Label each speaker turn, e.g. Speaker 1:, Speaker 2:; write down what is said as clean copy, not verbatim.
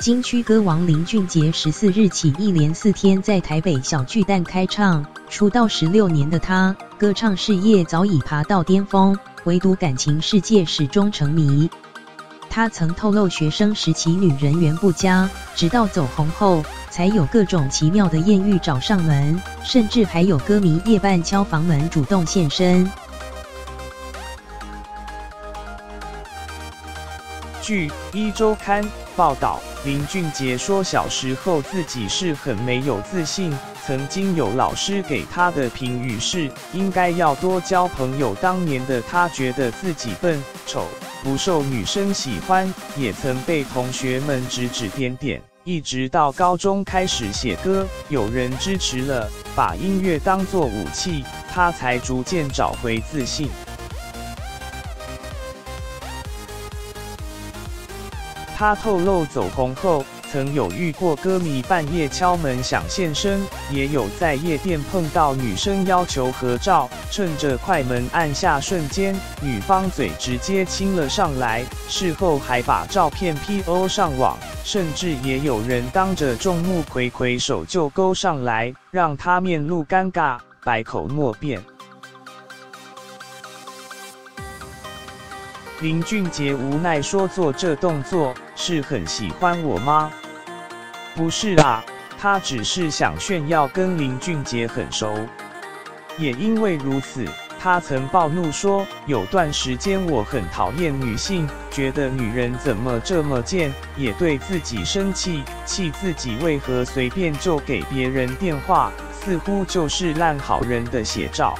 Speaker 1: 金曲歌王林俊杰14日起一连4天在台北小巨蛋开唱。出道16年的他，歌唱事业早已爬到巅峰，唯独感情世界始终成谜。他曾透露，学生时期女人缘不佳，直到走红后，才有各种奇妙的艳遇找上门，甚至还有歌迷夜半敲房门主动现身。
Speaker 2: 据《一周刊》报道，林俊杰说，小时候自己是很没有自信，曾经有老师给他的评语是应该要多交朋友。当年的他觉得自己笨、丑，不受女生喜欢，也曾被同学们指指点点。一直到高中开始写歌，有人支持了，把音乐当作武器，他才逐渐找回自信。他透露，走红后曾有遇过歌迷半夜敲门想现身，也有在夜店碰到女生要求合照，趁着快门按下瞬间，女方嘴直接亲了上来，事后还把照片 PO 上网，甚至也有人当着众目睽睽手就勾上来，让他面露尴尬，百口莫辩。林俊杰无奈说，做这动作是很喜欢我吗？不是啊，他只是想炫耀跟林俊杰很熟。也因为如此，他曾暴怒说，有段时间我很讨厌女性，觉得女人怎么这么贱，也对自己生气，气自己为何随便就给别人电话，似乎就是烂好人的写照。